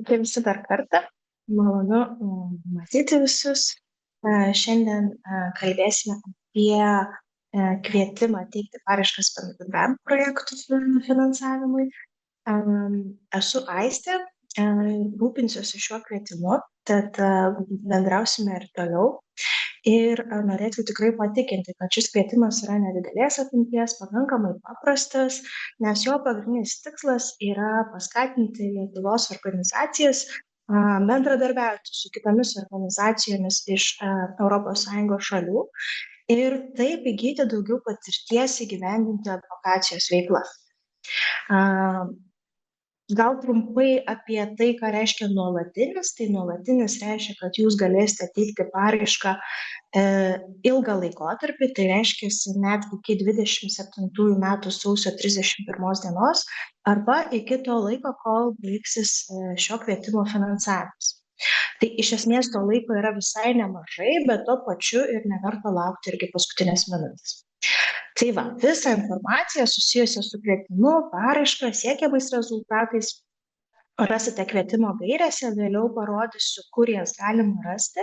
Sveiki visi dar kartą. Malonu matyti visus. Šiandien kalbėsime apie kvietimą teikti paraiškas bendradarbiavimo projektų finansavimui. Esu Aistė, rūpinsiuosi šiuo kvietimu, tad bendrausime ir toliau. Ir norėčiau tikrai patikinti, kad šis kvietimas yra nedidelės apimties, pakankamai paprastas, nes jo pagrindinis tikslas yra paskatinti Lietuvos organizacijas bendradarbiauti su kitomis organizacijomis iš ES šalių ir taip įgyti daugiau patirties įgyvendinti advokacijos veiklą. Gal trumpai apie tai, ką reiškia nuolatinis. Tai nuolatinis reiškia, kad jūs galėsite teikti paraišką ilgą laikotarpį, tai reiškia net iki 27 metų sausio 31 dienos arba iki to laiko, kol baigsis šio kvietimo finansavimas. Tai iš esmės to laiko yra visai nemažai, bet tuo pačiu ir neverta laukti irgi paskutinės minutės. Tai va, visą informaciją susijusią su kvietimu, paraiška, siekiamais rezultatais rasite kvietimo gairėse, vėliau parodysiu, kur jas galima rasti.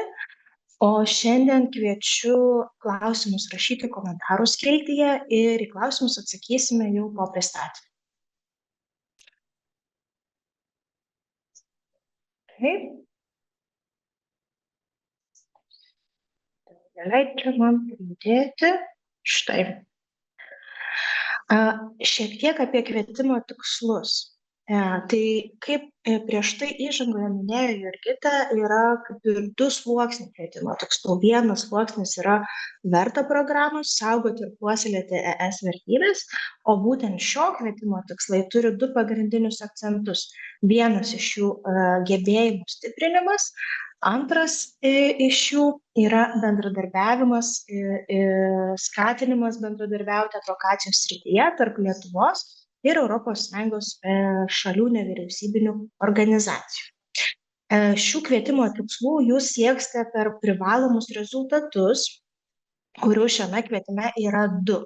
O šiandien kviečiu klausimus rašyti komentarų skiltyje ir į klausimus atsakysime jau po pristatymų. Taip. Leidžia man pridėti štai. Šiek tiek apie kvietimo tikslus. Tai kaip prieš tai įžangoje minėjo Jurgita, yra kaip ir 2 sluoksniai kvietimo tikslų. Vienas sluoksnis yra verta programos, saugoti ir puoselėti ES vertybės, o būtent šio kvietimo tikslai turi 2 pagrindinius akcentus. Vienas iš jų gebėjimų stiprinimas, antras iš jų yra bendradarbiavimas, skatinimas bendradarbiauti advokacijos srityje tarp Lietuvos ir ES šalių nevyriausybinių organizacijų. Šių kvietimo tikslų jūs sieksite per privalomus rezultatus, kurių šiame kvietime yra 2.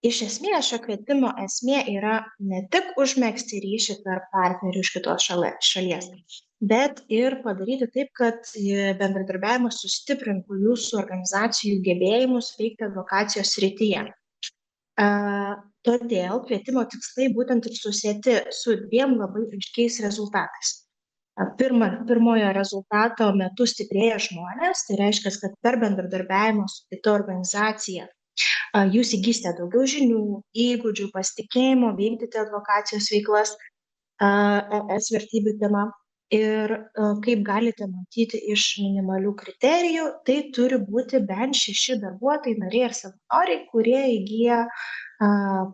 Iš esmės, šio kvietimo esmė yra ne tik užmegzti ryšį tarp partnerių iš kitos šalies, bet ir padaryti taip, kad bendradarbiavimas sustiprintų jūsų organizacijų gebėjimus veikti advokacijos srityje. Todėl kvietimo tikslai būtent ir susieti su 2 labai aiškiais rezultatais. Pirmojo rezultato metu stiprėja žmonės, tai reiškia, kad per bendradarbiavimą su kita organizacija jūs įgysite daugiau žinių, įgūdžių, pasitikėjimo, vykdyti advokacijos veiklas ES vertybių tema. Ir kaip galite matyti iš minimalių kriterijų, tai turi būti bent 6 darbuotojai, nariai ir savanoriai, kurie įgyja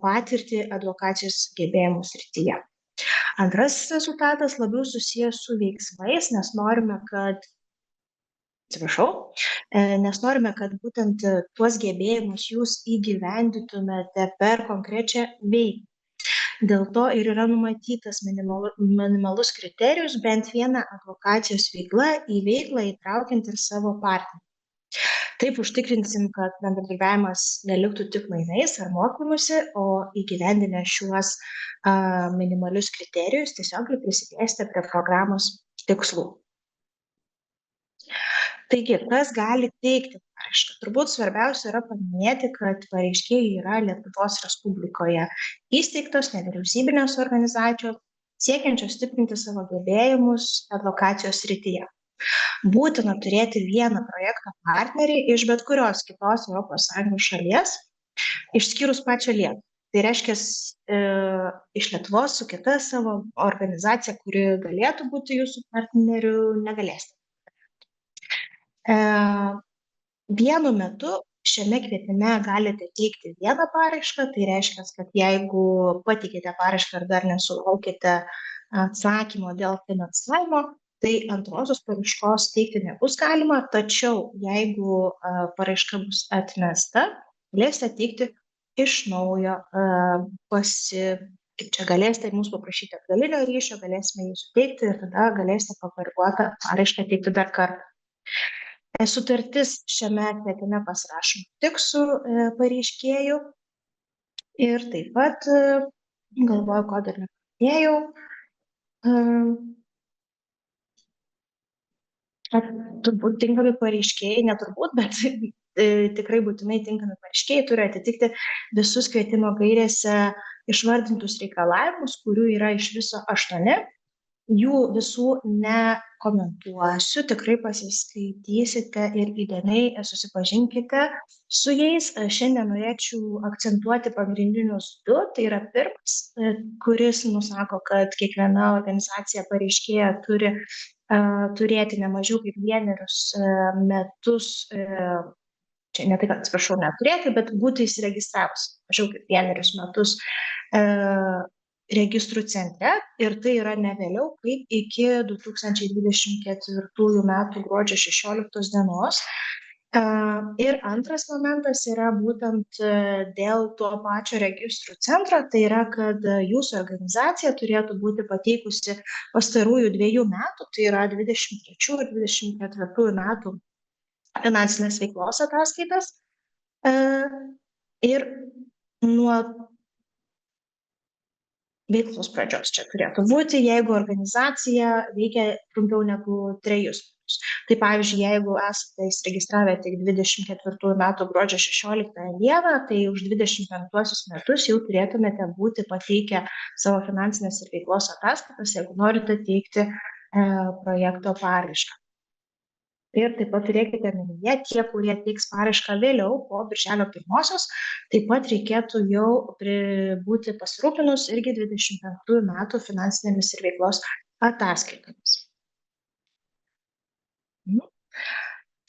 patirtį advokacijos gebėjimų srityje. Antras rezultatas labiau susijęs su veiksmais, nes norime, kad būtent tuos gebėjimus jūs įgyvendintumėte per konkrečią veiklą. Dėl to ir yra numatytas minimalus kriterijus bent vieną advokacijos veiklą į veiklą įtraukiant ir savo partnerį. Taip užtikrinsim, kad bendradarbiavimas neliktų tik mainais ar mokymusi, o įgyvendinę šiuos minimalius kriterijus tiesiog prisidėsite prie programos tikslų. Taigi, kas gali teikti paraišką? Turbūt svarbiausia yra paminėti, kad pareiškėjai yra Lietuvos Respublikoje įsteigtos nevyriausybinės organizacijos, siekiančios stiprinti savo gebėjimus advokacijos srityje. Būtina turėti vieną projekto partnerį iš bet kurios kitos ES šalies, išskyrus pačią Lietuvą. Tai reiškia, iš Lietuvos su kita savo organizacija, kuri galėtų būti jūsų partneriu, negalėsite. Vienu metu šiame kvietime galite teikti vieną paraišką, tai reiškia, kad jeigu pateikite paraišką ir dar nesulaukite atsakymo dėl finansavimo, tai antrosios paraiškos teikti nebus galima, tačiau jeigu paraiška bus atmesta, galėsite teikti iš naujo, galėsite mūsų paprašyti atgalinio ryšio, galėsime jį suteikti ir tada galėsite pakoreguotą paraišką teikti dar kartą. Sutartis šiame kvietime pasirašoma tik su pareiškėju ir taip pat, galvoju, ko dar nepaminėjau, Turbūt tinkami pareiškėjai, neturbūt, bet tikrai būtinai tinkami pareiškėjai turi atitikti visus kvietimo gairėse išvardintus reikalavimus, kurių yra iš viso 8. Jų visų nekomentuosiu, tikrai pasiskaitysite ir įdėmiai susipažinkite su jais. Šiandien norėčiau akcentuoti pagrindinius 2. Tai yra pirmas, kuris nusako, kad kiekviena organizacija pareiškėja turi turėti ne mažiau kaip 1 metus, čia ne tai, kad atsiprašau, neturėti, bet būti įsiregistravus mažiau kaip 1 metus registrų centre ir tai yra ne vėliau kaip iki 2024 metų gruodžio 16 dienos. Ir antras momentas yra būtent dėl to pačio registrų centro, tai yra, kad jūsų organizacija turėtų būti pateikusi pastarųjų 2 metų, tai yra 23 ir 24 metų finansinės veiklos ataskaitas. Ir nuo veiklos pradžios čia turėtų būti, jeigu organizacija veikia trumpiau negu 3 metus. Tai pavyzdžiui, jeigu esate įsiregistravę tik 24 metų gruodžio 16 dieną, tai už 25 metus jau turėtumėte būti pateikę savo finansinės ir veiklos ataskaitas, jeigu norite teikti projekto paraišką. Ir taip pat turėkite omenyje, tie, kurie teiks paraišką vėliau, po birželio 1, taip pat reikėtų jau būti pasirūpinus irgi 25 metų finansinėmis ir veiklos ataskaitomis.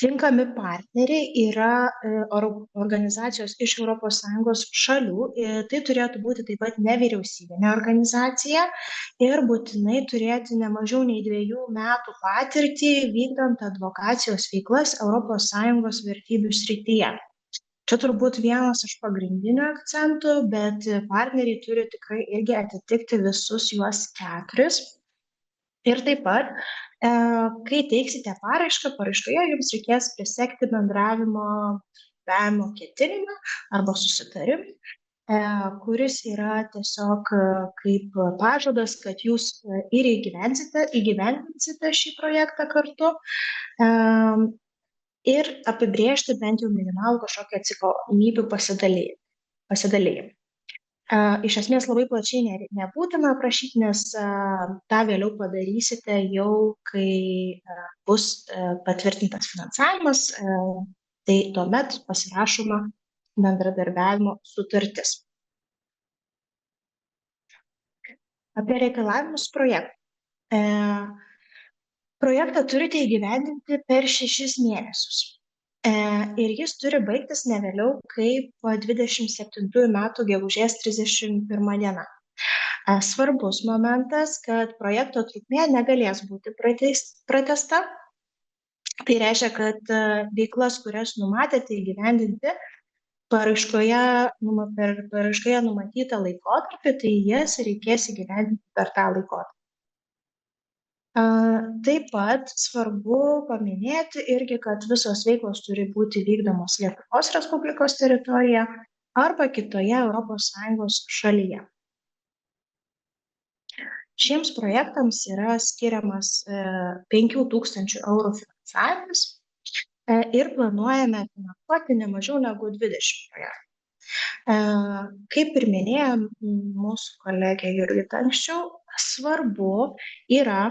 Tinkami partneriai yra organizacijos iš ES šalių. Tai turėtų būti taip pat nevyriausybinė organizacija ir būtinai turėti ne mažiau nei 2 metų patirtį vykdant advokacijos veiklas ES vertybių srityje. Čia turbūt vienas iš pagrindinių akcentų, bet partneriai turi tikrai irgi atitikti visus juos 4. Ir taip pat, kai teiksite paraišką, paraiškoje jums reikės prisegti bendravimo ketinimą arba susitarimą, kuris yra tiesiog kaip pažadas, kad jūs ir įgyvendinsite šį projektą kartu ir apibrėžti bent jau minimalų kažkokį atsakomybių pasidalijimą. Iš esmės labai plačiai nebūtina aprašyti, nes tą vėliau padarysite jau, kai bus patvirtintas finansavimas, tai tuomet pasirašoma bendradarbiavimo sutartis. Apie reikalavimus projektą. Projektą turite įgyvendinti per 6 mėnesius. Ir jis turi baigtis ne vėliau kaip 27 metų gegužės 31 diena. Svarbus momentas, kad projekto trukmė negalės būti pratęsta. Tai reiškia, kad veiklas, kurias numatėte įgyvendinti per paraiškoje numatytą laikotarpį, tai jas reikės įgyvendinti per tą laikotarpį. Taip pat svarbu paminėti irgi, kad visos veiklos turi būti vykdomos Lietuvos Respublikos teritorijoje arba kitoje ES šalyje. Šiems projektams yra skiriamas 5 000 eurų finansavimas ir planuojame finansuoti ne mažiau negu 20 projektų. Kaip ir minėjo mūsų kolegė Jurgita anksčiau, svarbu yra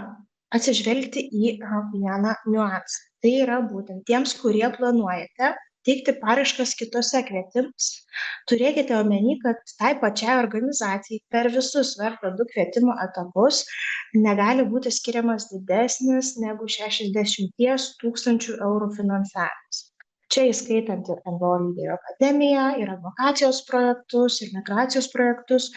atsižvelgti į vieną niuansą. Tai yra būtent tiems, kurie planuojate teikti paraiškas kitose kvietimuose. Turėkite omeny, kad tai pačiai organizacijai per visus verto 2 kvietimo etapus negali būti skiriamas didesnis negu 60 000 eurų finansavimas. Čia įskaitant ir NVO lyderių akademiją, ir advokacijos projektus, ir migracijos projektus,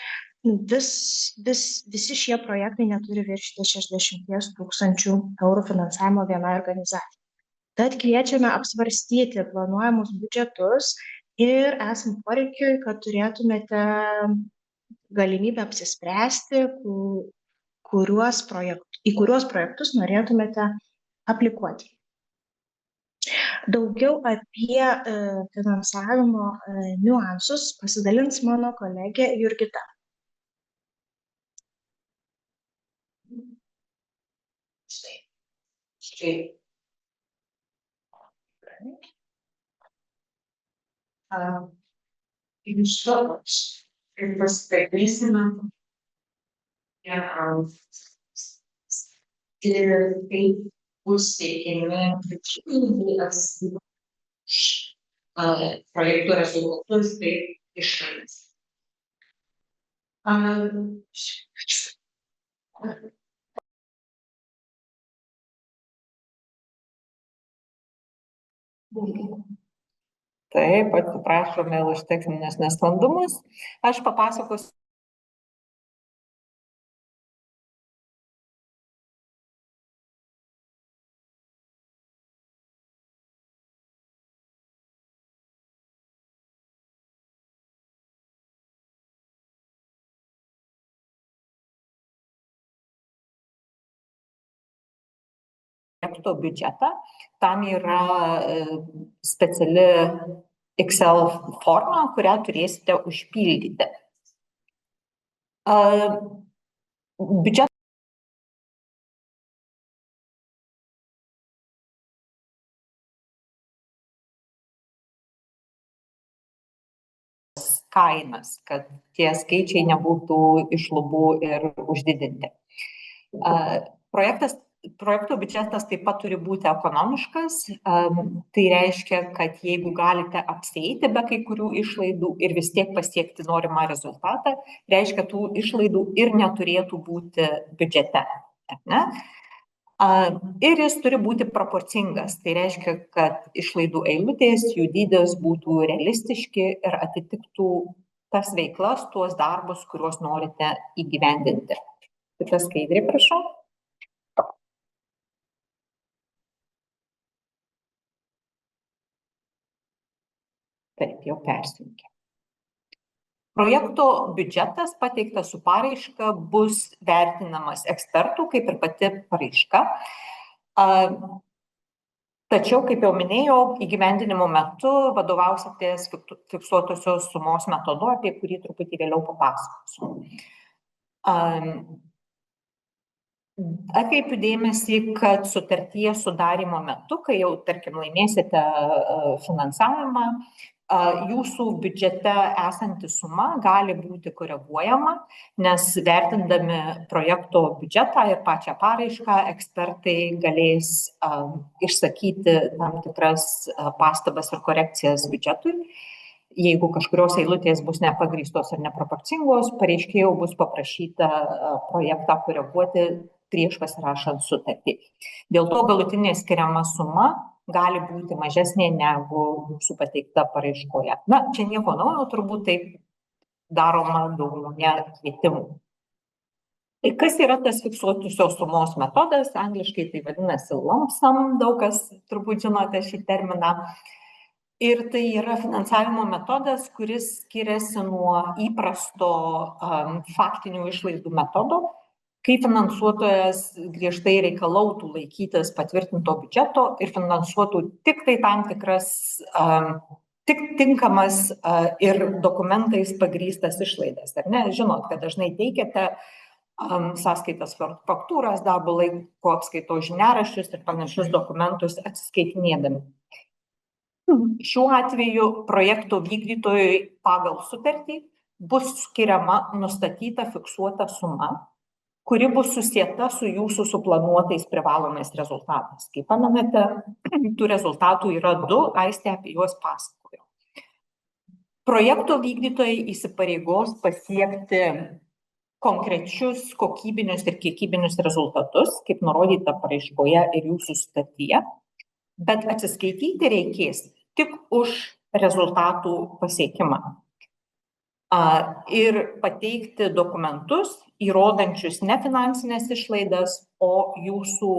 visi šie projektai neturi viršyti 60 000 eurų finansavimo vienai organizacijai. Tad kviečiame apsvarstyti planuojamus biudžetus ir esant poreikiui, kad turėtumėte galimybę apsispręsti, į kuriuos projektus norėtumėte aplikuoti. Daugiau apie finansavimo niuansus pasidalins mano kolegė Jurgita. Štai. Iš to ir pasikalbėsime ir kaip bus teikiami projektų rezultatus bei išvadas. Taip, atsiprašome už techninius nesklandumus. Aš papasakosiu. Projekto biudžetą, tam yra speciali Excel forma, kurią turėsite užpildyti. Biudžetas kainas, kad tie skaičiai nebūtų iš lubų ir uždidinti. Projekto biudžetas taip pat turi būti ekonomiškas, tai reiškia, kad jeigu galite apsieiti be kai kurių išlaidų ir vis tiek pasiekti norimą rezultatą, reiškia, tų išlaidų ir neturėtų būti biudžete. Ne? Ir jis turi būti proporcingas, tai reiškia, kad išlaidų eilutės, jų dydis būtų realistiški ir atitiktų tas veiklas, tuos darbus, kuriuos norite įgyvendinti. Kita skaidrė, prašau. Taip, jau persijungė. Projekto biudžetas pateiktas su paraiška bus vertinamas ekspertų, kaip ir pati paraiška. Tačiau, kaip jau minėjau, įgyvendinimo metu vadovausitės fiksuotosios sumos metodu, apie kurį truputį vėliau papasakosiu. Atkreipiu dėmesį, kad sutarties sudarymo metu, kai jau, tarkim, laimėsite finansavimą, jūsų biudžete esanti suma gali būti koreguojama, nes vertindami projekto biudžetą ir pačią paraišką, ekspertai galės išsakyti tam tikras pastabas ir korekcijas biudžetui. Jeigu kažkurios eilutės bus nepagrįstos ir neproporcingos, pareiškėjų bus paprašyta projektą koreguoti prieš pasirašant sutartį. Dėl to galutinė skiriama suma gali būti mažesnė negu jūsų pateikta paraiškoje. Na, čia nieko naujo, turbūt taip daroma daugumoje kvietimų. Tai kas yra tas fiksuotusios sumos metodas? Angliškai tai vadinasi lump sum, daug kas turbūt žinote šį terminą. Ir tai yra finansavimo metodas, kuris skiriasi nuo įprasto faktinių išlaidų metodo, kai finansuotojas griežtai reikalautų laikytis patvirtinto biudžeto ir finansuotų tik tai tam tikras, tik tinkamas ir dokumentais pagrįstas išlaidas. Ar ne? Žinot, kad dažnai teikiate sąskaitas faktūras, darbo laiko apskaitos žiniaraščius ir panašius dokumentus atsiskaitinėdami. Šiuo atveju projekto vykdytojui pagal sutartį bus skiriama nustatyta fiksuota suma, kuri bus susieta su jūsų suplanuotais privalomais rezultatais. Kaip pamenate, tų rezultatų yra 2, Aistė apie juos pasakojo. Projekto vykdytojai įsipareigos pasiekti konkrečius kokybinius ir kiekybinius rezultatus, kaip nurodyta paraiškoje ir jūsų sutartyje, bet atsiskaityti reikės tik už rezultatų pasiekimą. Ir pateikti dokumentus, įrodančius ne finansinės išlaidas, o jūsų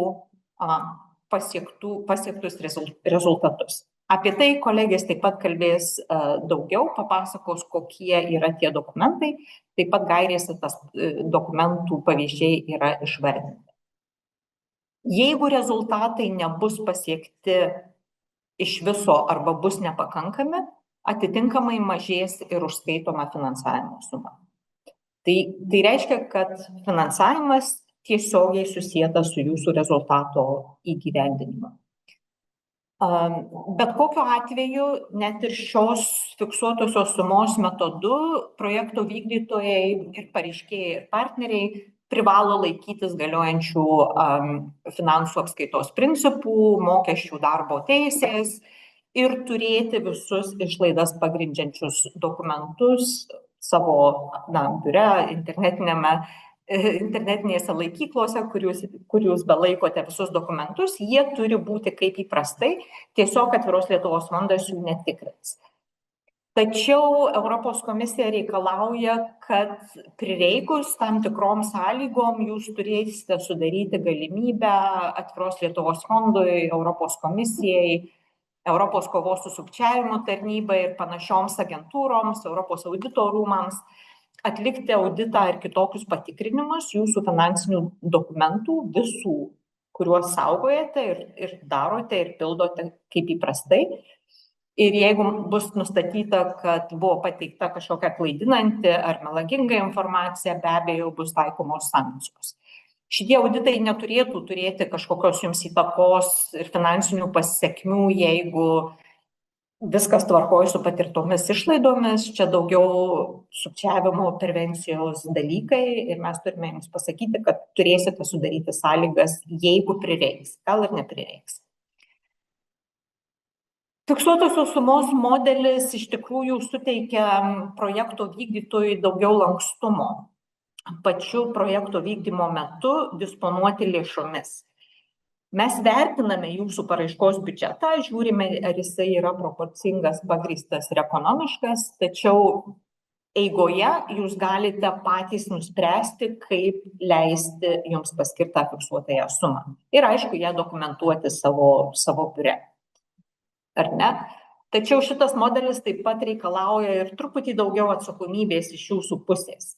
pasiektus rezultatus. Apie tai kolegės taip pat kalbės daugiau, papasakos, kokie yra tie dokumentai, taip pat gairėse tas dokumentų pavyzdžiai yra išvardinti. Jeigu rezultatai nebus pasiekti iš viso arba bus nepakankami, atitinkamai mažės ir užskaitoma finansavimo suma. Tai reiškia, kad finansavimas tiesiogiai susijęta su jūsų rezultato įgyvendinimu. Bet kokiu atveju, net ir šios fiksuotosios sumos metodu, projekto vykdytojai ir pareiškėjai ir partneriai privalo laikytis galiojančių finansų apskaitos principų, mokesčių darbo teisės ir turėti visus išlaidas pagrindžiančius dokumentus savo biure, internetinėse laikyklose, kur jūs belaikote visus dokumentus, jie turi būti kaip įprastai, tiesiog Atviros Lietuvos fondas jų netikrins. Tačiau Europos komisija reikalauja, kad prireikus tam tikrom sąlygom jūs turėsite sudaryti galimybę Atviros Lietuvos fondui, Europos komisijai, Europos kovos su sukčiavimu tarnybai ir panašioms agentūroms, Europos audito rūmams atlikti auditą ir kitokius patikrinimus jūsų finansinių dokumentų visų, kuriuos saugojate ir darote ir pildote kaip įprastai. Ir jeigu bus nustatyta, kad buvo pateikta kažkokia klaidinanti ar melaginga informacija, be abejo bus taikomos sankcijos. Šitie auditai neturėtų turėti kažkokios jums įtakos ir finansinių pasiekmių, jeigu viskas tvarkoja su patirtomis išlaidomis, čia daugiau sukčiavimo prevencijos dalykai ir mes turime jums pasakyti, kad turėsite sudaryti sąlygas, jeigu prireiks, gal ir neprireiks. Fiksuotosios sumos modelis iš tikrųjų suteikia projekto vykdytojui daugiau lankstumo pačiu projekto vykdymo metu disponuoti lėšomis. Mes vertiname jūsų paraiškos biudžetą, žiūrime, ar jisai yra proporcingas, pagrįstas ir ekonomiškas, tačiau eigoje jūs galite patys nuspręsti, kaip leisti jums paskirtą fiksuotąją sumą. Ir aišku, ją dokumentuoti savo biure. Ar ne? Tačiau šitas modelis taip pat reikalauja ir truputį daugiau atsakomybės iš jūsų pusės.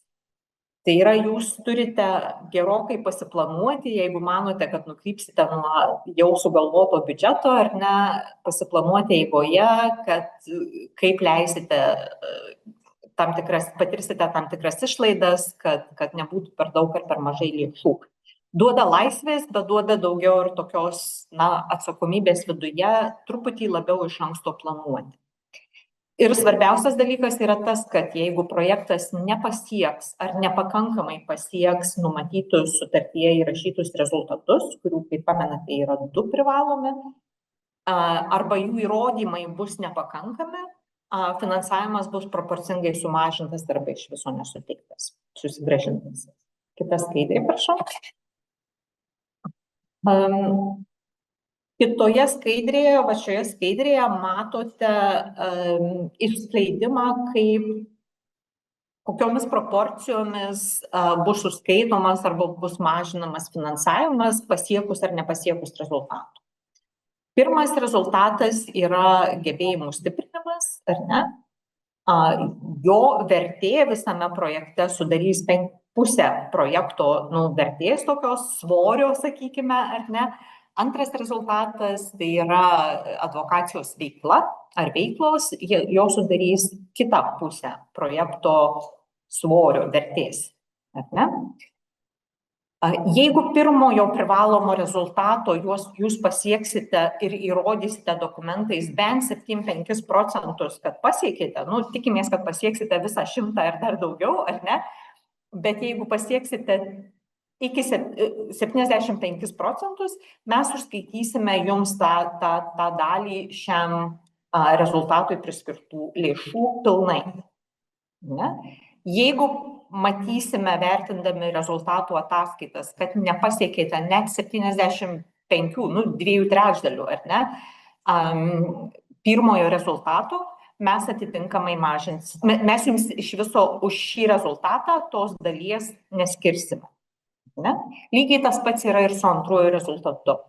Tai yra, jūs turite gerokai pasiplanuoti, jeigu manote, kad nukrypsite nuo jau sugalvoto biudžeto, ar ne, pasiplanuoti eigoje, kad kaip leisite patirsite tam tikras išlaidas, kad nebūtų per daug ar per mažai lėšų. Duoda laisvės, bet duoda daugiau ir tokios atsakomybės viduje, truputį labiau iš anksto planuoti. Ir svarbiausias dalykas yra tas, kad jeigu projektas nepasieks ar nepakankamai pasieks numatytus sutartyje įrašytus rezultatus, kurių, kaip pamenate, yra 2 privalomi, arba jų įrodymai bus nepakankami, finansavimas bus proporcingai sumažintas arba iš viso nesuteiktas, susigrąžintas. Kita skaidrė, prašau. Kitoje skaidrėje, šioje skaidrėje matote išskleidimą, kokiomis proporcijomis bus suskaitomas arba bus mažinamas finansavimas pasiekus ar nepasiekus rezultatų. Pirmas rezultatas yra gebėjimų stiprinimas, ar ne? Jo vertė visame projekte sudarys pusę projekto vertės, tokios svorio, sakykime, ar ne? Antras rezultatas tai yra advokacijos veikla ar veiklos, jos sudarys kitą pusę projekto svorio vertės. Ar ne? Jeigu pirmojo privalomo rezultato jūs pasieksite ir įrodysite dokumentais bent 75%, kad pasiekite, tikimės, kad pasieksite visą 100 ir dar daugiau, ar ne? Bet jeigu pasieksite iki 75%, mes užskaitysime jums tą dalį šiam rezultatui priskirtų lėšų pilnai. Ne? Jeigu matysime, vertindami rezultatų ataskaitas, kad nepasiekėte net 75, 2/3, ar ne, pirmojo rezultato, mes atitinkamai mažinsime. Mes jums iš viso už šį rezultatą tos dalies neskirsime. Ne? Lygiai tas pats yra ir su antruoju rezultatu.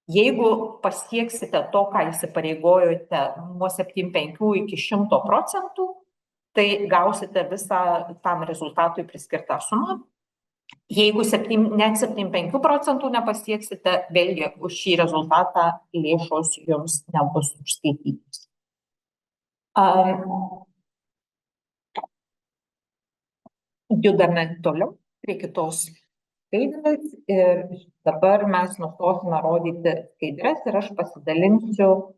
Jeigu pasieksite to, ką įsipareigojote nuo 75 iki 100%, tai gausite visą tam rezultatui priskirtą sumą. Jeigu net 75% nepasieksite, vėlgi už šį rezultatą lėšos jums nebus užskaitytos. Judame toliau prie kitos skaidrės ir dabar mes nustosime rodyti skaidrės ir aš pasidalinsiu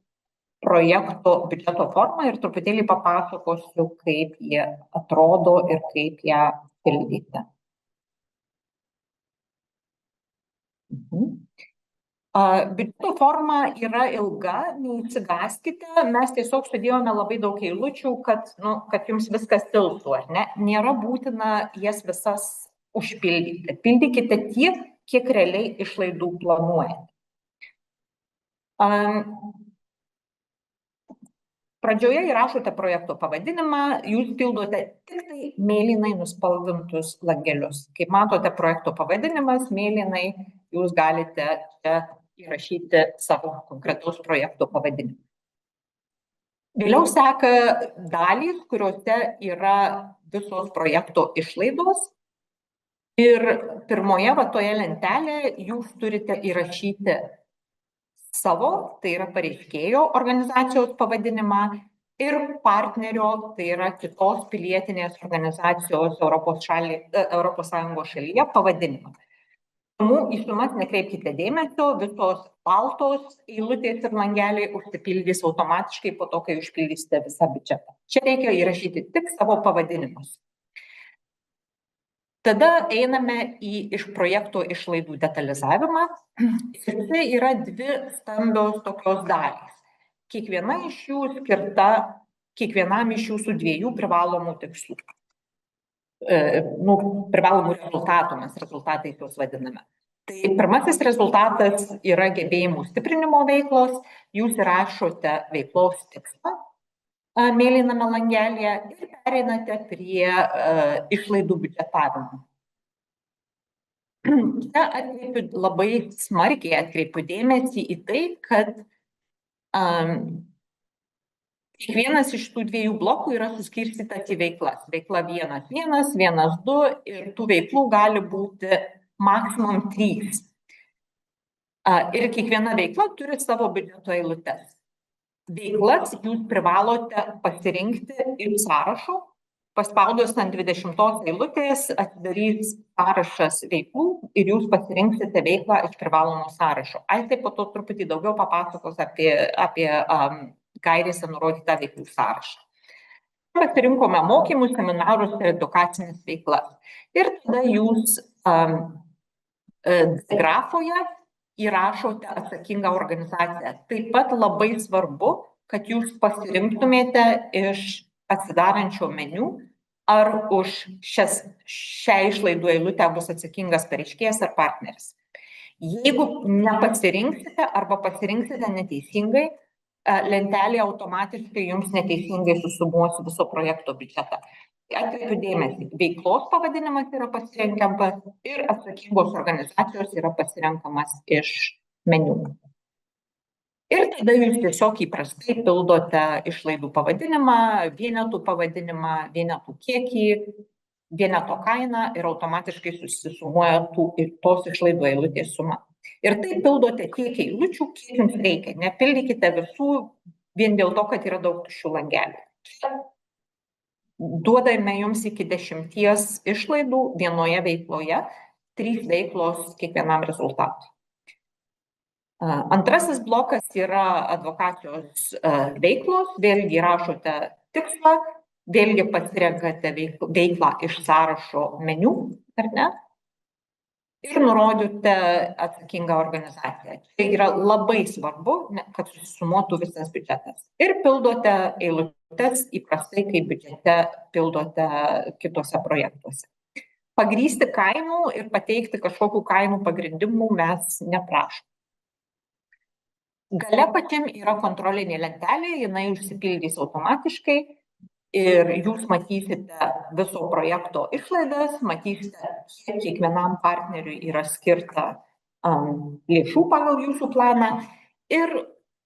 projekto biudžeto formą ir truputėlį papasakosiu, kaip jie atrodo ir kaip ją pildyti. Biudžeto forma yra ilga, neišsigąskite, mes tiesiog sudėjome labai daug eilučių, kad jums viskas tilptų, ar ne? Nėra būtina jas visas užpildyti. Pildykite tiek, kiek realiai išlaidų planuojate. Pradžioje įrašote projekto pavadinimą, jūs pildote tik tai mėlynai nuspalvintus langelius. Kaip matote, projekto pavadinimas mėlynai, jūs galite čia įrašyti savo konkretaus projekto pavadinimą. Vėliau seka dalys, kuriuose yra visos projekto išlaidos. Ir pirmoje toje lentelėje jūs turite įrašyti savo, tai yra pareiškėjo organizacijos pavadinimą ir partnerio, tai yra kitos pilietinės organizacijos Europos Sąjungos šalyje pavadinimą. Į sumas nekreipkite dėmesio, visos baltos eilutės ir langeliai užsipildys automatiškai po to, kai užpildysite visą biudžetą. Čia reikia įrašyti tik savo pavadinimus. Tada einame iš projekto išlaidų detalizavimą. Ir tai yra dvi stambios tokios dalys. Kiekviena iš jų skirta kiekvienam iš jūsų dviejų privalomų tikslų. Privalomų rezultatų, mes rezultatais juos vadiname. Tai pirmasis rezultatas yra gebėjimų stiprinimo veiklos. Jūs įrašote veiklos tikslą mėlyname langelėje ir pereinate prie išlaidų biudžetavimo. Čia labai smarkiai atkreipiu dėmesį į tai, kad kiekvienas iš tų dviejų blokų yra suskirstytas į veiklas. Veikla 1.1, 1.2 ir tų veiklų gali būti maksimum 3. Ir kiekviena veikla turi savo biudžeto eilutes. Veiklas jūs privalote pasirinkti iš sąrašo. Paspaudus ant 20 eilutės atidarys sąrašas veiklų ir jūs pasirinksite veiklą iš privalomo sąrašo. Aistė po to truputį daugiau papasakos apie gairėse nurodytą veiklų sąrašą. Pasirinkome mokymus, seminarus ir edukacinės veiklas. Ir tada jūs grafoje įrašote atsakingą organizaciją. Taip pat labai svarbu, kad jūs pasirinktumėte iš atsidarančio meniu, ar už šią išlaidų eilutę bus atsakingas pareiškėjas ar partneris. Jeigu nepasirinksite arba pasirinksite neteisingai, lentelė automatiškai jums neteisingai susumuos viso projekto biudžetą. Atkreipiu dėmesį, veiklos pavadinimas yra pasirenkamas ir atsakingos organizacijos yra pasirenkamas iš meniu. Ir tada jūs tiesiog įprastai pildote išlaidų pavadinimą, vienetų pavadinimą, vienetų kiekį, vieneto kainą ir automatiškai susisumuoja tos išlaidų eilutės suma. Ir tai pildote tiek eilučių, kiek jums reikia. Nepildykite visų vien dėl to, kad yra daug tuščių langelių. Duodame jums iki 10 išlaidų vienoje veikloje, 3 veiklos kiekvienam rezultatui. Antrasis blokas yra advokacijos veiklos, vėlgi rašote tikslą, vėlgi pasirenkate veiklą iš sąrašo meniu, ar ne? Ir nurodote atsakingą organizaciją. Tai yra labai svarbu, kad susumuotų visas biudžetas. Ir pildote eilutes įprastai, kaip biudžete pildote kitose projektuose. Pagrįsti kainų ir pateikti kažkokių kainų pagrindimų mes neprašome. Gale pačiam yra kontrolinė lentelė, jinai užsipildys automatiškai ir jūs matysite viso projekto išlaidas, matysite, kiek kiekvienam partneriui yra skirta lėšų pagal jūsų planą ir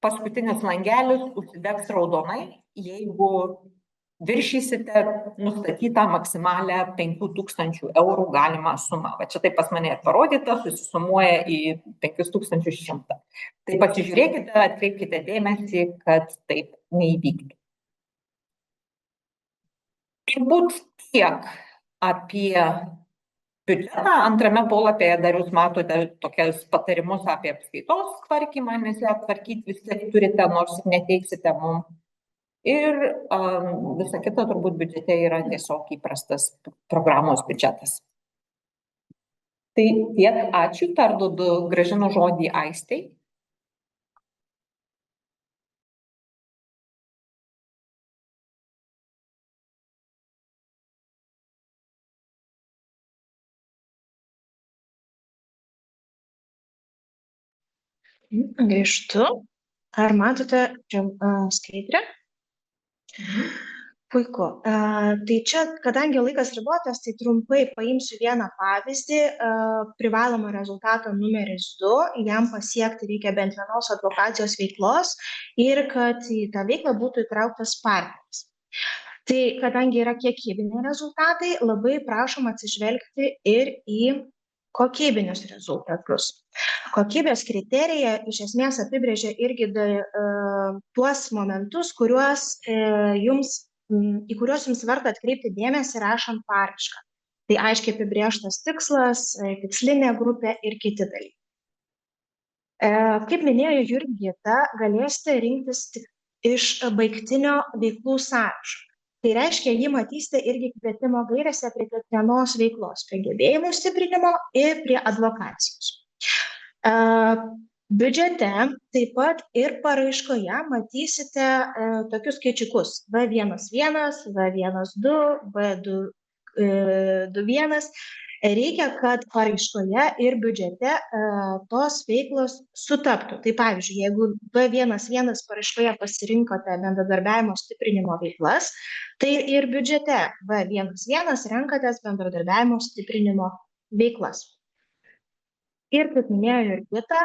paskutinis langelis užsidegs raudonai, jeigu viršysite nustatytą maksimalę 5000 eurų galimą sumą. Va čia taip pas mane parodyta, susisumuoja į 5100. Tai pasižiūrėkite, atkreipkite dėmesį, kad taip neįvyktų. Turbūt tiek apie biudžetą. Antrame polapyje dar jūs matote tokias patarimus apie apskaitos tvarkymą, nes ją tvarkyti vis tiek turite, nors neteiksite mums. Ir visa kita turbūt biudžete yra tiesiog įprastas programos biudžetas. Tai tiek, ačiū, perduodu grąžinu žodį Aistei. Grįžtu. Ar matote skaidrę? Puiku. Tai čia, kadangi laikas ribotas, tai trumpai paimsiu vieną pavyzdį. Privalomo rezultato numeris 2, jam pasiekti reikia bent vienos advokacijos veiklos ir kad į tą veiklą būtų įtrauktas partneris. Tai kadangi yra kiekybiniai rezultatai, labai prašom atsižvelgti ir į kokybinius rezultatus. Kokybės kriterija iš esmės apibrėžia irgi tuos momentus, į kuriuos jums verta atkreipti dėmesį rašant paraišką. Tai aiškiai apibrėžtas tikslas, tikslinė grupė ir kiti dalykai. Kaip minėjo Jurgita, galėsite rinktis tik iš baigtinio veiklų sąrašo. Tai reiškia, jį matysite irgi kvietimo gairėse prie kiekvienos veiklos, prie gebėjimų stiprinimo ir prie advokacijos. Biudžete taip pat ir paraiškoje matysite tokius skaičiukus V11, V12, V21. Reikia, kad paraiškoje ir biudžete tos veiklos sutaptų. Tai pavyzdžiui, jeigu V11 paraiškoje pasirinkote bendradarbiavimo stiprinimo veiklas, tai ir biudžete V11 renkatės bendradarbiavimo stiprinimo veiklas. Ir kaip minėjo Jurgita,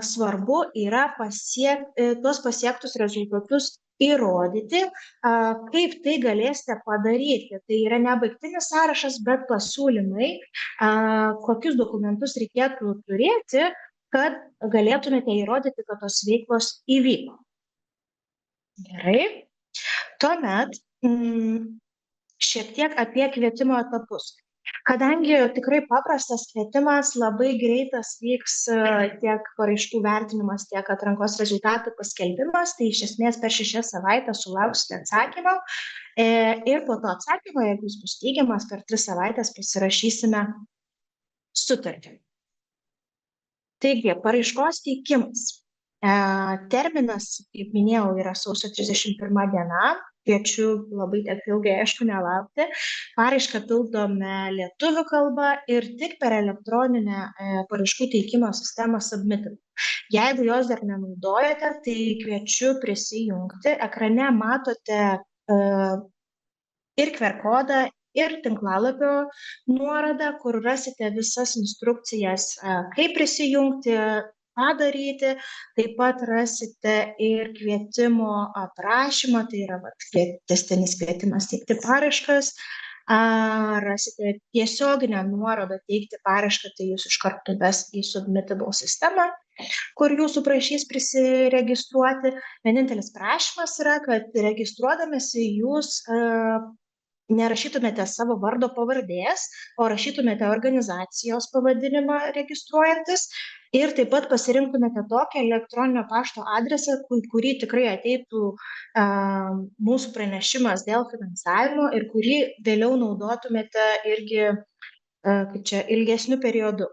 svarbu yra tuos pasiektus rezultatus įrodyti, kaip tai galėsite padaryti. Tai yra ne baigtinis sąrašas, bet pasiūlymai, kokius dokumentus reikėtų turėti, kad galėtumėte įrodyti, kad tos veiklos įvyko. Gerai. Tuomet šiek tiek apie kvietimo etapus. Kadangi tikrai paprastas kvietimas, labai greitas vyks tiek paraiškų vertinimas, tiek atrankos rezultatų paskelbimas, tai iš esmės per 6 savaitės sulauksite atsakymą ir po to atsakymo, jeigu jis bus teigiamas, per 3 savaitės pasirašysime sutartį. Taigi, paraiškos teikimas. Terminas, kaip minėjau, yra sausio 31 diena. Kviečiu labai tiek ilgai, aišku, nelaukti. Paraišką pildome lietuvių kalba ir tik per elektroninę paraiškų teikimo sistemą Submitable. Jeigu jos dar nenaudojate, tai kviečiu prisijungti. Ekrane matote ir QR kodą, ir tinklalapio nuorodą, kur rasite visas instrukcijas, kaip prisijungti, ką daryti. Taip pat rasite ir kvietimo aprašymą, tai yra tęstinis kvietimas teikti paraiškas. Rasite tiesioginę nuorodą teikti paraišką, tai jūs iš karto ves į Submitable sistemą, kur jūsų prašys prisiregistruoti. Vienintelis prašymas yra, kad registruodamėsi jūs nerašytumėte savo vardo pavardės, o rašytumėte organizacijos pavadinimą registruojantis ir taip pat pasirinktumėte tokį elektroninio pašto adresą, kurį tikrai ateitų mūsų pranešimas dėl finansavimo ir kurį vėliau naudotumėte irgi ilgesniu periodu.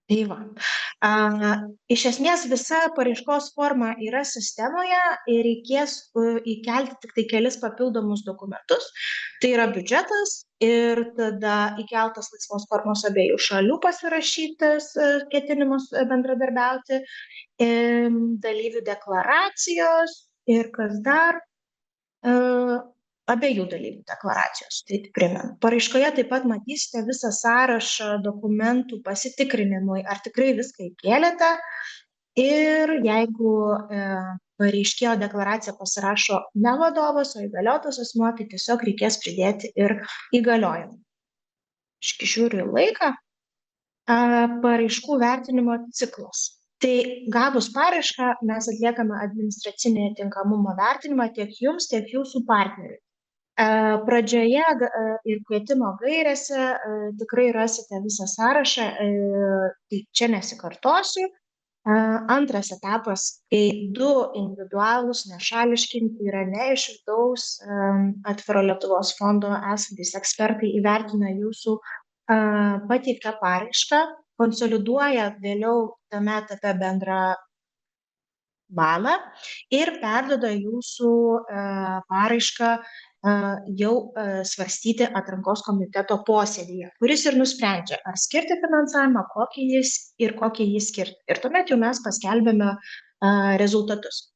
Tai va. Iš esmės visa paraiškos forma yra sistemoje ir reikės įkelti tik tai kelis papildomus dokumentus. Tai yra biudžetas ir tada įkeltas laisvos formos abiejų šalių pasirašytas ketinimus bendradarbiauti, dalyvių deklaracijos ir kas dar, abiejų dalyvių deklaracijos. Tai primenu. Paraiškoje taip pat matysite visą sąrašą dokumentų pasitikrinimui, ar tikrai viską įkėlėte. Ir jeigu pareiškėjo deklaraciją pasirašo ne vadovas, o įgaliotas asmuo, tai tiesiog reikės pridėti ir įgaliojimą. Žiūriu į laiką. Paraiškų vertinimo ciklas. Tai gavus paraišką mes atliekame administracinį tinkamumo vertinimą tiek jums, tiek jūsų partneriui. Pradžioje ir kvietimo gairėse tikrai rasite visą sąrašą, tai čia nesikartosiu. Antras etapas, kai 2 individualūs, nešališki, tai yra ne iš vidaus Atviro Lietuvos fondo esantys ekspertai įvertina jūsų pateiktą paraišką, konsoliduoja vėliau tame etape bendrą balą ir perduoda jūsų paraišką jau svarstyti atrankos komiteto posėdyje, kuris ir nusprendžia, ar skirti finansavimą, kokį jį skirti. Ir tuomet jau mes paskelbėme rezultatus.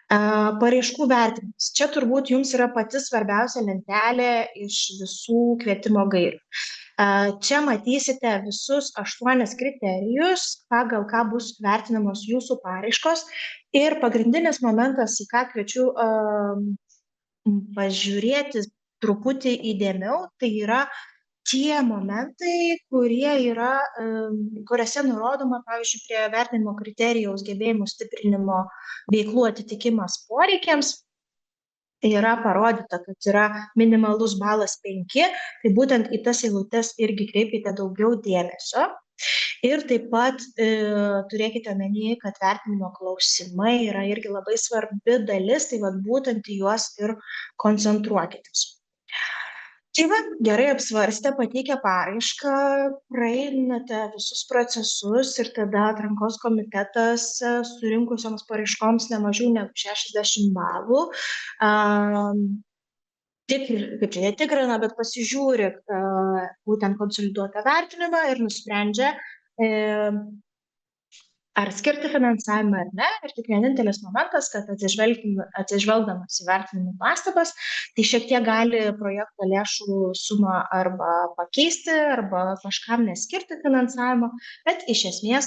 Paraiškų vertinimas. Čia turbūt jums yra pati svarbiausia lentelė iš visų kvietimo gairių. Čia matysite visus 8 kriterijus, pagal ką bus vertinamos jūsų paraiškos. Ir pagrindinis momentas, į ką kviečiu pažiūrėti truputį įdėmiau, tai yra tie momentai, kuriuose nurodoma, pavyzdžiui, prie vertinimo kriterijaus gebėjimų stiprinimo veiklų atitikimas poreikiams. Yra parodyta, kad yra minimalus balas 5, tai būtent į tas eilutes irgi kreipkite daugiau dėmesio. Ir taip pat turėkite omenyje, kad vertinimo klausimai yra irgi labai svarbi dalis, tai būtent į juos ir koncentruokitės. Tai gerai apsvarstę, pateikę paraišką, praeinate visus procesus ir tada atrankos komitetas surinkusioms paraiškoms ne mažiau negu 60 balų. Kaip čia netikrina, bet pasižiūri būtent konsoliduotą vertinimą ir nusprendžia, ar skirti finansavimą ar ne. Ir tik vienintelis momentas, kad atsižvelgdamas į vertinimų pastabas, tai šiek tiek gali projekto lėšų sumą arba pakeisti, arba kažkam neskirti finansavimo, bet iš esmės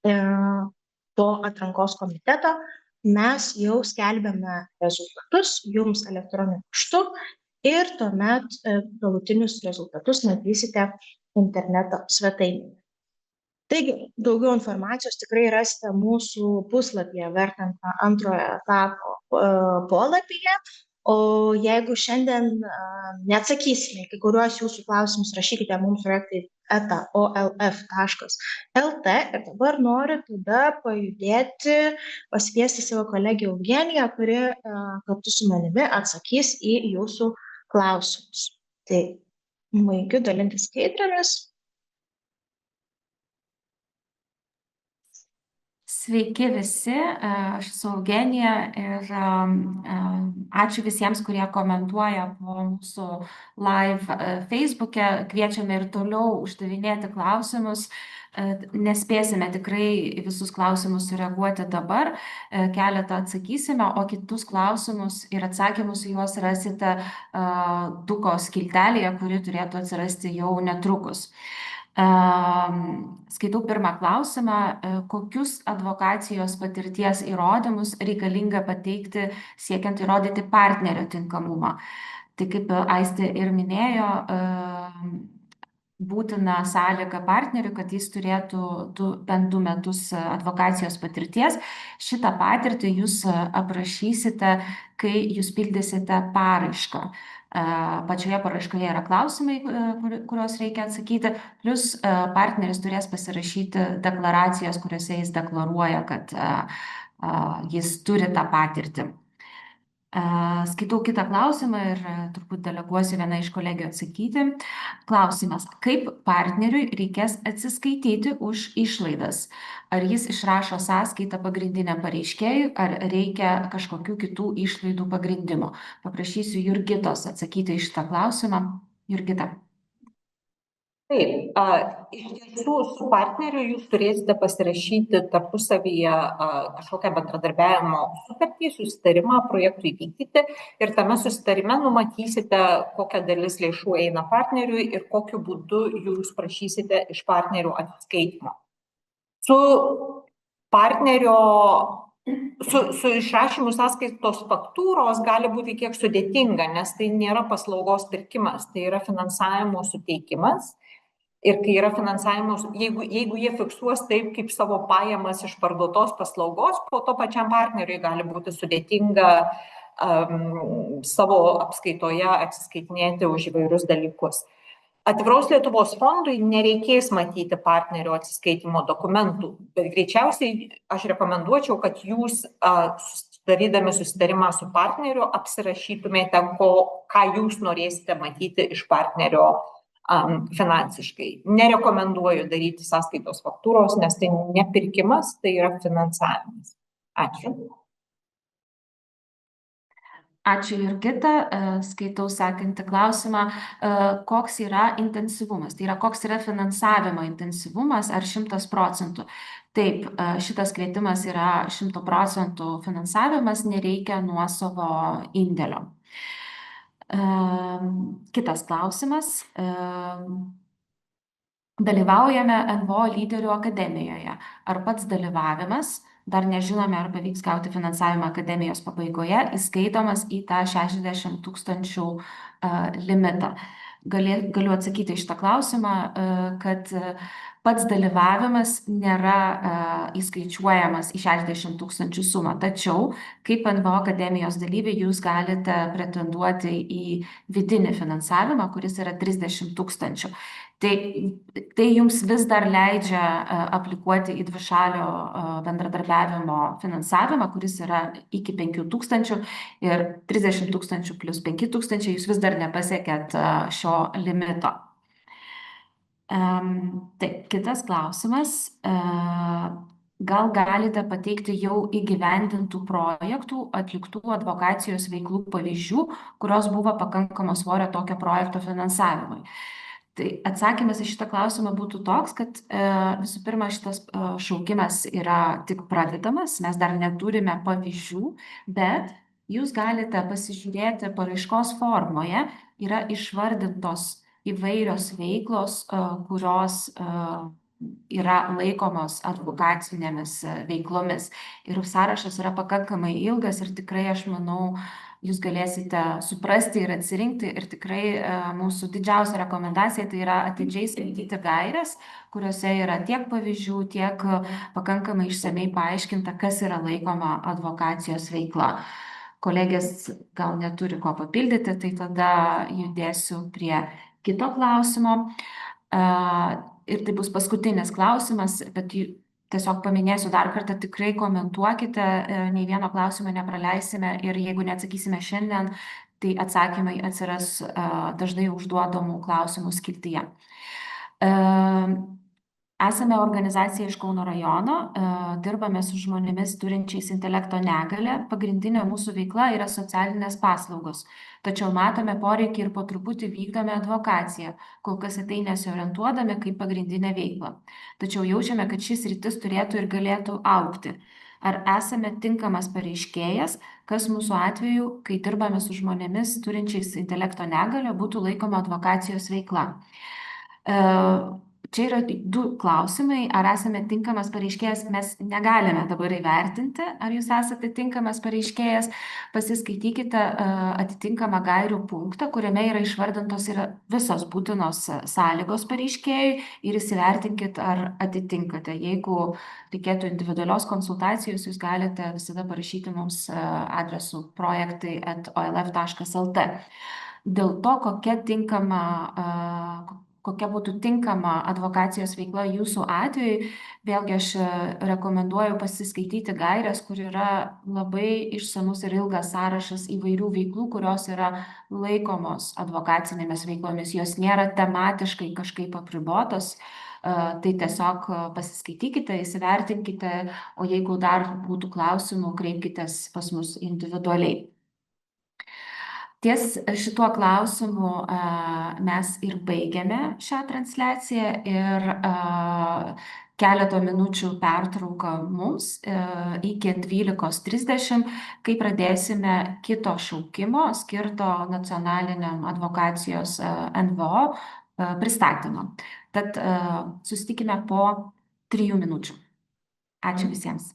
po atrankos komiteto mes jau skelbiame rezultatus jums elektroniniu paštu ir tuomet galutinius rezultatus matysite interneto svetainėje. Taigi, daugiau informacijos tikrai rasite mūsų puslapyje vertinant antrojo etapo polapyje, o jeigu šiandien neatsakysime kai kuriuos jūsų klausimus, rašykite mums projektai@olf.lt ir dabar noriu tada pajudėti, pasikviesti savo kolegę Eugeniją, kuri kartu su manimi atsakys į jūsų klausimus. Tai baigiu dalintis skaidrėmis. Sveiki visi, aš esu Eugenija ir ačiū visiems, kurie komentuoja po mūsų live Facebook'e. Kviečiame ir toliau uždavinėti klausimus. Nespėsime tikrai visus klausimus sureaguoti dabar, keletą atsakysime, o kitus klausimus ir atsakymus į juos rasite Duko skiltelėje, kuri turėtų atsirasti jau netrukus. Skaitau pirmą klausimą, kokius advokacijos patirties įrodymus reikalinga pateikti siekiant įrodyti partnerio tinkamumą. Tai kaip Aistė ir minėjo, būtina sąlyga partneriui, kad jis turėtų bent 2 metus advokacijos patirties. Šitą patirtį jūs aprašysite, kai jūs pildysite paraišką. Pačioje paraiškoje yra klausimai, kuriuos reikia atsakyti, plus partneris turės pasirašyti deklaracijas, kuriuose jis deklaruoja, kad jis turi tą patirtį. Skaitau kitą klausimą ir turbūt deleguosiu vieną iš kolegijų atsakyti. Klausimas, kaip partneriui reikės atsiskaityti už išlaidas? Ar jis išrašo sąskaitą pagrindiniam pareiškėjui, ar reikia kažkokių kitų išlaidų pagrindimo? Paprašysiu Jurgitos atsakyti iš šitą klausimą. Jurgita. Taip, iš tiesų su partneriu jūs turėsite pasirašyti tarpusavyje kažkokią bendradarbiavimo sutartį, susitarimą projektui vykdyti ir tame susitarime numatysite, kokia dalis lėšų eina partneriui ir kokiu būdu jūs prašysite iš partnerių atsiskaitimo. Su partnerio Su išrašymu sąskaitos faktūros gali būti kiek sudėtinga, nes tai nėra paslaugos pirkimas, tai yra finansavimo suteikimas. Ir kai yra finansavimas, jeigu jie fiksuos taip, kaip savo pajamas iš parduotos paslaugos, po to pačiam partneriui gali būti sudėtinga savo apskaitoje atsiskaitinėti už įvairius dalykus. Atviros Lietuvos fondui nereikės matyti partnerio atsiskaitimo dokumentų, bet greičiausiai aš rekomenduočiau, kad jūs darydami susitarimą su partneriu apsirašytumėte, ką jūs norėsite matyti iš partnerio finansiškai. Nerekomenduoju daryti sąskaitos faktūros, nes tai ne pirkimas, tai yra finansavimas. Ačiū. Ačiū, Jurgita. Skaitau sekantį klausimą. Koks yra intensyvumas? Tai yra, koks yra finansavimo intensyvumas, ar 100%? Taip, šitas kvietimas yra 100% finansavimas, nereikia nuosavo indėlio. Kitas klausimas. Dalyvaujame NVO lyderių akademijoje. Ar pats dalyvavimas, dar nežinome, ar pavyks gauti finansavimą akademijos pabaigoje, įskaitomas į tą 60 000 limitą? Galiu atsakyti į šitą klausimą, kad pats dalyvavimas nėra įskaičiuojamas į 60 000 sumą. Tačiau, kaip NVO akademijos dalyviai, jūs galite pretenduoti į vidinį finansavimą, kuris yra 30 000. Tai jums vis dar leidžia aplikuoti į dvišalio bendradarbiavimo finansavimą, kuris yra iki 5 000 ir 30 000 plus 5 000, jūs vis dar nepasiekėt šio limito. Taip, kitas klausimas. Gal galite pateikti jau įgyvendintų projektų, atliktų advokacijos veiklų pavyzdžių, kurios buvo pakankamo svorio tokio projekto finansavimui? Tai atsakymas į šitą klausimą būtų toks, kad visų pirma, šitas šaukimas yra tik pradedamas, mes dar neturime pavyzdžių, bet jūs galite pasižiūrėti paraiškos formoje, yra išvardintos įvairios veiklos, kurios yra laikomos advokacinėmis veiklomis. Ir sąrašas yra pakankamai ilgas ir tikrai, aš manau, jūs galėsite suprasti ir atsirinkti. Ir tikrai mūsų didžiausia rekomendacija tai yra atidžiai skaityti gaires, kuriuose yra tiek pavyzdžių, tiek pakankamai išsamei paaiškinta, kas yra laikoma advokacijos veikla. Kolegės gal neturi ko papildyti, tai tada judėsiu prie kito klausimo. Ir tai bus paskutinis klausimas, bet tiesiog paminėsiu dar kartą, tikrai komentuokite, nei vieno klausimo nepraleisime ir jeigu neatsakysime šiandien, tai atsakymai atsiras dažnai užduodamų klausimų skiltyje. Esame organizacija iš Kauno rajono, dirbame su žmonėmis turinčiais intelekto negalią. Pagrindinė mūsų veikla yra socialinės paslaugos. Tačiau matome poreikį ir po truputį vykdome advokaciją, kol kas į tai nesiorientuodami kaip pagrindinę veiklą. Tačiau jaučiame, kad šis sritis turėtų ir galėtų augti. Ar esame tinkamas pareiškėjas, kas mūsų atveju, kai dirbame su žmonėmis turinčiais intelekto negalią, būtų laikoma advokacijos veikla? Čia yra du klausimai. Ar esame tinkamas pareiškėjas? Mes negalime dabar įvertinti, ar jūs esate tinkamas pareiškėjas. Pasiskaitykite atitinkamą gairių punktą, kuriame yra išvardintos visos būtinos sąlygos pareiškėjui ir įsivertinkit, ar atitinkate. Jeigu reikėtų individualios konsultacijos, jūs galite visada parašyti mums adresu projektai@olf.lt. Dėl to, kokia būtų tinkama advokacijos veikla jūsų atveju, vėlgi aš rekomenduoju pasiskaityti gaires, kur yra labai išsamus ir ilgas sąrašas įvairių veiklų, kurios yra laikomos advokacinėmis veiklomis. Jos nėra tematiškai kažkaip apribotos, tai tiesiog pasiskaitykite, įsivertinkite, o jeigu dar būtų klausimų, kreipkitės pas mus individualiai. Ties šituo klausimu mes ir baigiame šią transliaciją ir keleto minučių pertrauką mums iki 12:30, kai pradėsime kito šaukimo skirto nacionaliniam advokacijos NVO pristatymą. Tad susitikime po 3 minučių. Ačiū visiems.